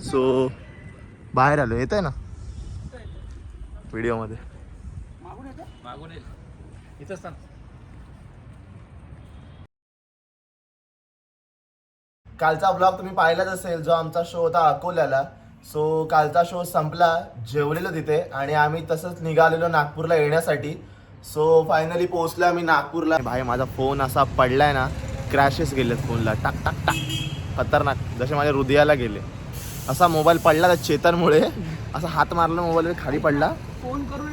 So बाहेर आलो, येत आहे ना व्हिडिओमध्ये. मागून येईल इथंच थांब. कालचा ब्लॉग तुम्ही पाहिलाच असेल, जो आमचा शो होता अकोल्याला. सो कालचा शो संपला, जेवलेलो तिथे आणि आम्ही तसंच निघालेलो नागपूरला येण्यासाठी. सो फायनली पोहोचलो आम्ही नागपूरला. भाई माझा फोन असा पडलाय ना, क्रॅशेस गेलेत फोनला, टाक टाक टाक, खतरनाक, जसे माझ्या हृदयाला गेले. असा मोबाईल पडला त्या चेतनमुळे, असा हात मारला मोबाईल खाली पडला. फोन करून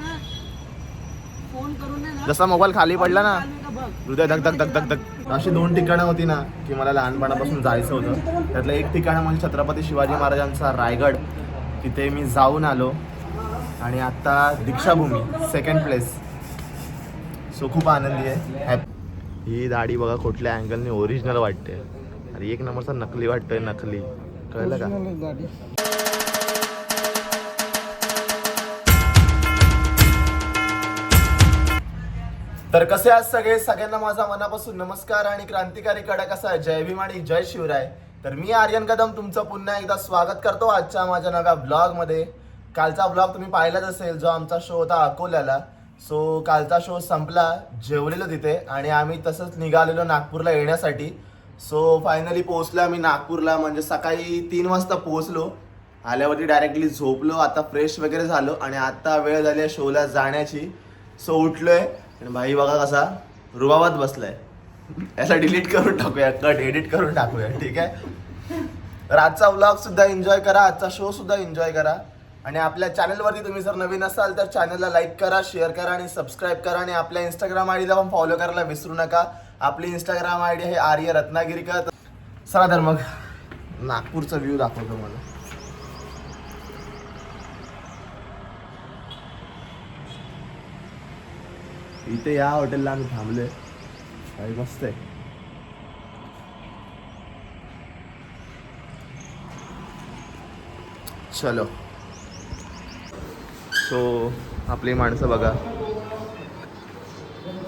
जसा मोबाईल खाली पडला ना, हृदय धक धक धक धक धक. अशी 2 ठिकाणं होती ना की मला लहानपणापासून जायचं होतं. त्यातलं एक ठिकाण म्हणजे छत्रपती शिवाजी महाराजांचा रायगड, तिथे मी जाऊन आलो. आणि आता दीक्षाभूमी 2nd प्लेस. सो खूप आनंदी आहे. ही दाढी बघा कुठल्या अँगलने ओरिजिनल वाटते. अरे एक नंबरचा नकली वाटतोय, नकली. कळलं का? तर कसे आज सगळे, सगळ्यांना माझा मनापासून नमस्कार आणि क्रांतिकारी कडक असा जय भीम आणि जय शिवराय. तर मी आर्यन कदम तुमचं पुन्हा एकदा स्वागत करतो आजच्या माझ्या नव्या ब्लॉगमध्ये. कालचा ब्लॉग तुम्ही पाहिलाच असेल, जो आमचा शो होता अकोल्याला. सो कालचा शो संपला, जेवलेलो तिथे आणि आम्ही तसंच निघालेलो नागपूरला येण्यासाठी. सो फायनली पोहोचलो आम्ही नागपूरला, म्हणजे सकाळी 3 वाजता पोहोचलो. आल्यावरती डायरेक्टली झोपलो, आता फ्रेश वगैरे झालो आणि आता वेळ झाली आहे शोला जाण्याची. सो उठलोय आणि भाई बघा कसा रुबाबात बसलाय. याला डिलीट करून टाकूया, कट एडिट करून टाकूया, ठीक आहे. तर आजचा व्लॉग सुद्धा एन्जॉय करा, आजचा शो सुद्धा एन्जॉय करा. आणि आपल्या चॅनलवरती तुम्ही जर नवीन असाल तर चॅनलला लाईक करा, शेअर करा आणि सबस्क्राईब करा. आणि आपल्या इंस्टाग्राम आयडीला पण फॉलो करायला विसरू नका. आपली इंस्टाग्राम आयडी आहे आर्य रत्नागिरीकर. चला तर मग नागपूरचा व्ह्यू दाखवतो मला. इथे या हॉटेलला आम्ही थांबलोय, काही मस्त आहे. चलो. सो आपली माणसं बघा,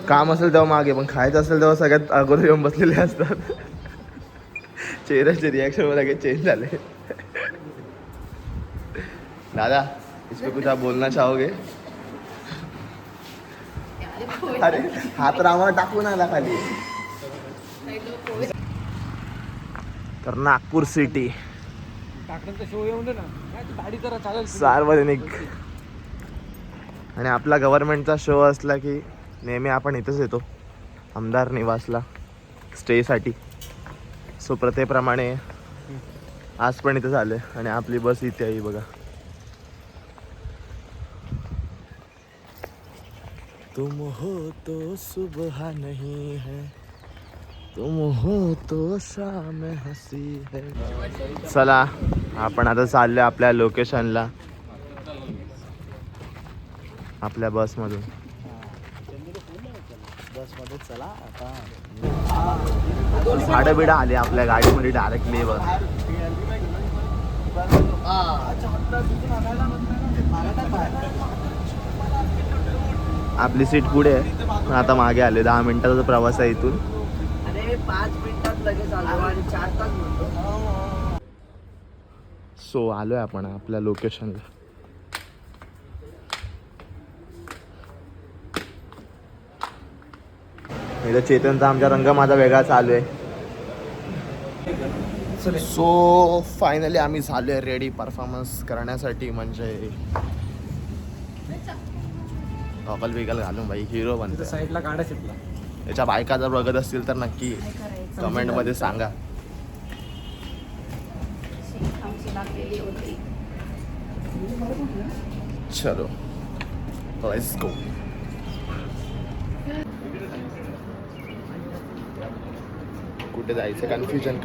काम असेल तेव्हा मागे, पण खायचं असेल तेव्हा सगळ्यात अगोदर येऊन बसलेले असतात. चेहऱ्याचे रिॲक्शन लगेच चेंज झाले. दादा इसमें कुछ आप बोलना चाहोगे? अरे हात रामाला टाकून आला खाली. तर नागपूर सिटी शो येऊन दे ना, दाढी करा चालेल. सार्वजनिक आणि आपला गव्हर्नमेंटचा शो असला की नेहमी आपण इथंच येतो, आमदार निवासला स्टेसाठी. सो प्रथेप्रमाणे आज पण इथं झालं आणि आपली बस इथे आहे बघा. तुम हो तो सुबह नहीं है, तुम हो तो शाम हसी है. चला आपण आता चाललो आपल्या लोकेशनला, आपल्या बसमधून. चला आता भाडं बिडं आले आपल्या गाडीमध्ये डायरेक्टली. बघ आपली सीट पुढे आहे, पण आता मागे आले. 10 मिनिटाचा प्रवास आहे इथून. अरे 5 मिनिटात लगेच आलो आणि 4 तास म्हणतो. सो आलोय आपण आपल्या लोकेशनला. इथं चेतनचा आमचा रंग माझा वेगळा चालू आहे. सो फायनली आम्ही झालोय रेडी परफॉर्मन्स करण्यासाठी. म्हणजे गॉगल बिगल घालून भाई हिरो बनतो. साईडला काढा शिकला. याच्या बायका जर बघत असतील तर नक्की कमेंटमध्ये सांगा. चलो लेट्स गो. कुठे जायचं, कन्फ्युजन.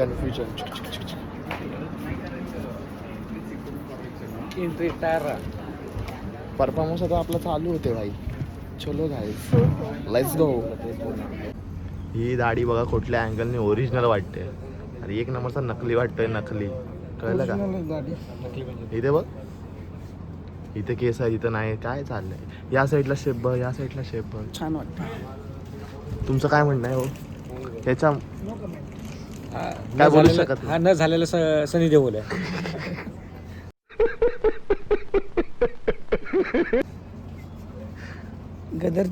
एंट्री टायर परफॉर्मन्स आता आपला चालू होते भाई. चलो गाईस लेट्स गो. ही दाढी बघा कुठल्या अँगलने ओरिजिनल वाटते. अरे एक नंबरचा नकली वाटतोय, नकली. कळलं का? इथे बघ, इथे केस आहे, इथं नाही. काय चाललंय? या साईडला शेप बघ, या साईडला शेप बघ. छान वाटतं. तुमचं काय म्हणणं आहे हो त्याच्या? काय बोलू शकत हा न झालेला सनी देओल आहे. गदर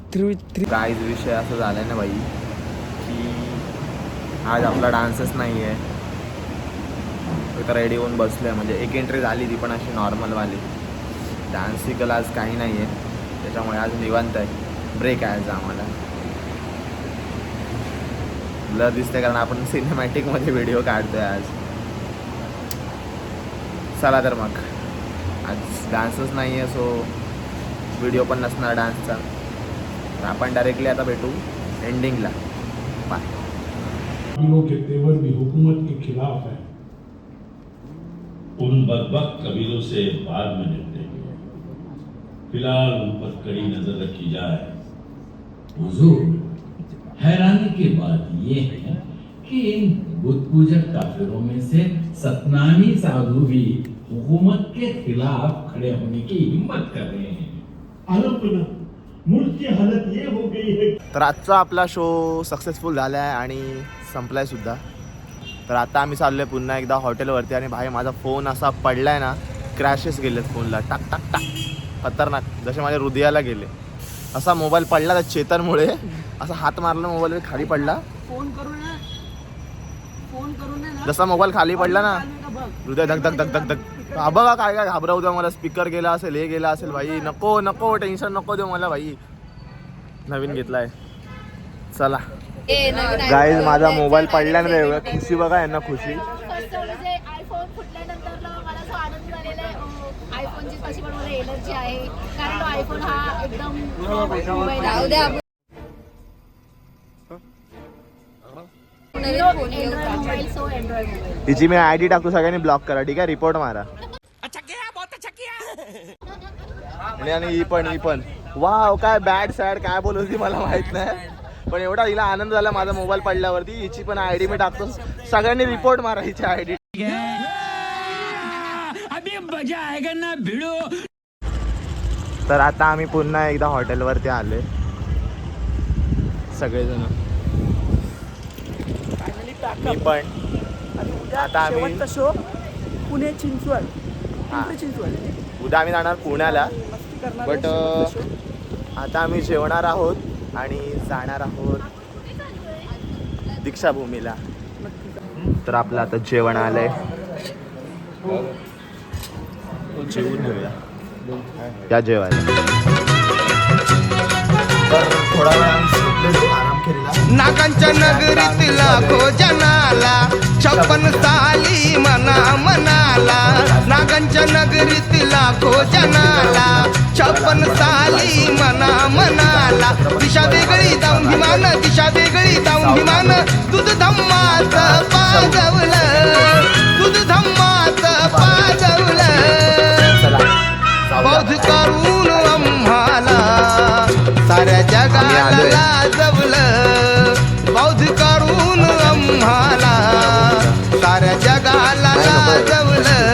काहीच विषय असं झालाय ना बाई की आज आपला डान्सच नाही आहे. तर रेडी होऊन बसलोय, म्हणजे एक एंट्री झाली ती पण अशी नॉर्मलवाली. डान्सिकल आज काही नाही आहे, त्याच्यामुळे आज निवांत आहे. ब्रेक आहे आज आम्हाला. ब्लर दिसते कारण आपण सिनेमॅटिकमध्ये व्हिडिओ काढतोय आज. चला तर मग आज डान्सच नाही आहे, सो व्हिडिओ पण नसणार डान्सचा. तर आपण डायरेक्टली आता भेटू एंडिंगला. बाय. कबीलों के तेवर भी हुकूमत के खिलाफ है. उन बदबख्त कबीलों से बाद में निपटेंगे. फिलहाल उन पर कड़ी नजर रखी जाए. हुजूर, हैरानी की बात यह है कि इन बुत पूजक काफिरों में से सतनामी साधु भी हुकूमत के खिलाफ खड़े होने की हिम्मत कर रहे हैं. अलहमदुलिल्लाह, मुल्क की हालत ये हो गई है. तर आजचा आपला शो सक्सेसफुल झाला आहे आणि संपलाय सुद्धा. तर आता आम्ही चाललो आहे पुन्हा एकदा हॉटेलवरती. आणि भाई माझा फोन असा पडलाय ना, क्रॅशेस गेलेत फोनला, टाक टाक टाक, खतरनाक, जसे माझ्या हृदयाला गेले. असा मोबाईल पडला त्या चेतनमुळे, असा हात मारला मोबाईल खाली पडला. फोन करू ना, फोन करू ना. जसा मोबाईल खाली पडला ना, बघ हृदय धक धक धक धक धक. हा बघा काय काय घाबरवू द्या मला. स्पीकर गेला असेल, हे गेला असेल. भाई नको नको, टेन्शन नको देऊ मला. भाई नवीन घेतलाय. चला गाईज, माझा मोबाईल पडला ना, एवढं खुशी बघा यांना, खुशी. आयफोन फुटल्यानंतर मला असं आनंद झालेला आहे. आयफोनची कशी पण मला एनर्जी आहे, कारण आयफोन हा एकदम मोबाईल आहे. Mobile so Android mobile. तिची मी आयडी टाकतो, सगळ्यांनी ब्लॉक करा, ठीक आहे? रिपोर्ट मारा. आणि ही पण वाव, काय बॅड सॅड काय बोलू ती मला माहित नाही, पण एवढा हिला आनंद झाला माझा मोबाईल पडल्यावरती. हिची पण आयडी मी टाकतो, सगळ्यांनी रिपोर्ट मारा हिची आयडी. तर आता आम्ही पुन्हा एकदा हॉटेलवरती आले सगळेजण. मी पण. आता आम्ही शो पुणे चिंचवड, हा. चिंचवड. उद्या आम्ही जाणार पुण्याला, बट आता आम्ही जेवणार आहोत आणि जाणार आहोत दीक्षाभूमीला. तर आपलं आता जेवण आलंय, जेवून घेऊया. या जेवायला. तर थोडा वेळ आराम केलेला. नागांच्या नगरीत लाखो जनाला 56 साली मना मनाला. नागांच्या नगरीत लाखो जनाला 56 साली मना मनाला. दिशा वेगळी जाऊन विमान, दिशा वेगळी जाऊन विमान. दूध धम्माच पाजवलं, दूध धम्माच पाजवलं. बौद्ध करून आम्हाला साऱ्या जगाला लाजवलं. बौद्ध करून आम्हाला साऱ्या जगाला लाजवलं.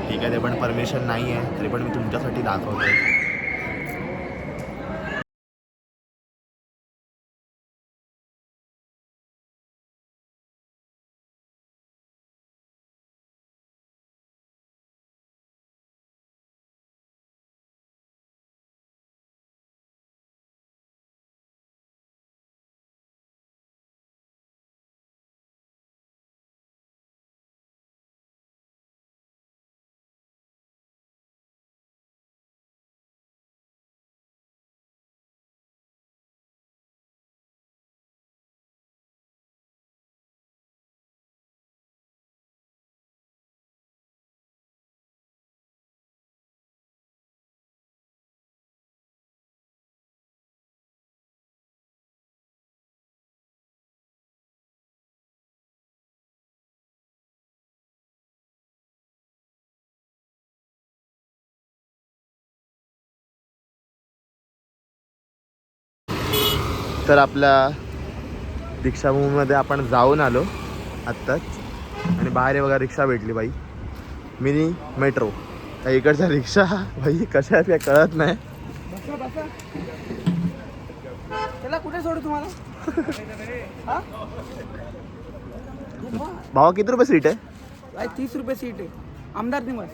ठीक आहे, ते पण परमिशन नाही आहे, तरी पण मी तुमच्यासाठी दाखवतोय. तर आपल्या दीक्षाभूमीमध्ये आपण जाऊन आलो आत्ताच. आणि बाहेर हे बघा रिक्षा भेटली बाई, मिनी मेट्रो. त्या इकडच्या रिक्षा भाई कशा आहेत काय कळत नाही. त्याला कुठे सोडू तुम्हाला? भावा किती रुपये सीट आहे? 30 रुपये सीट आहे, आमदार निवास.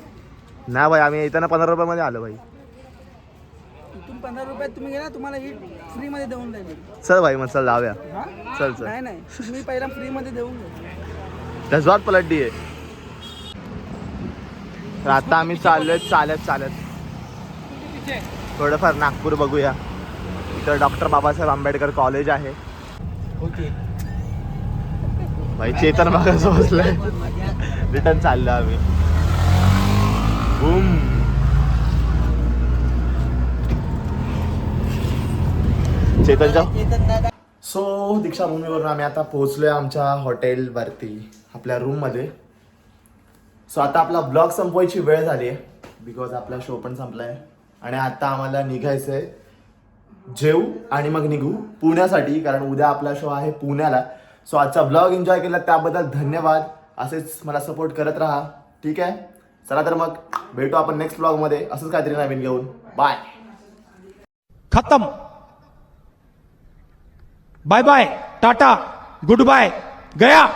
नाही भाई, आम्ही येताना 15 रुपयामध्ये आलो भाई. इथून 15 रुपयात तुम्ही गेला, तुम्हाला ही फ्री मध्ये देऊन जाईल. चल भाई मग चल जाऊया. हा? चल चल. नाही तुम्ही पहिला फ्री मध्ये देऊन जाईल. जज्बात पलटली आहे. तर आता आम्ही चाललोय चालत थोडंफार नागपूर बघूया. इथं डॉक्टर बाबासाहेब आंबेडकर कॉलेज आहे. ओके. भाई चेतन बघायचं बसलंय. रिटर्न चाललो आम्ही. बूम. चेतनच्या सो दीक्षाभूमीवरून आम्ही आता पोहोचलोय आमच्या हॉटेलवरती, आपल्या रूममध्ये. सो आता आपला ब्लॉग संपवायची वेळ झाली आहे, बिकॉज आपला शो पण संपलाय. आणि आता आम्हाला निघायचं आहे, जेवू आणि मग निघू पुण्यासाठी, कारण उद्या आपला शो आहे पुण्याला. सो आजचा ब्लॉग एन्जॉय केला त्याबद्दल धन्यवाद. असेच मला सपोर्ट करत राहा, ठीक आहे. चला तर मग भेटू आपण नेक्स्ट ब्लॉगमध्ये असंच काहीतरी नवीन घेऊन. बाय. खत्म. Bye bye, tata, goodbye, गया.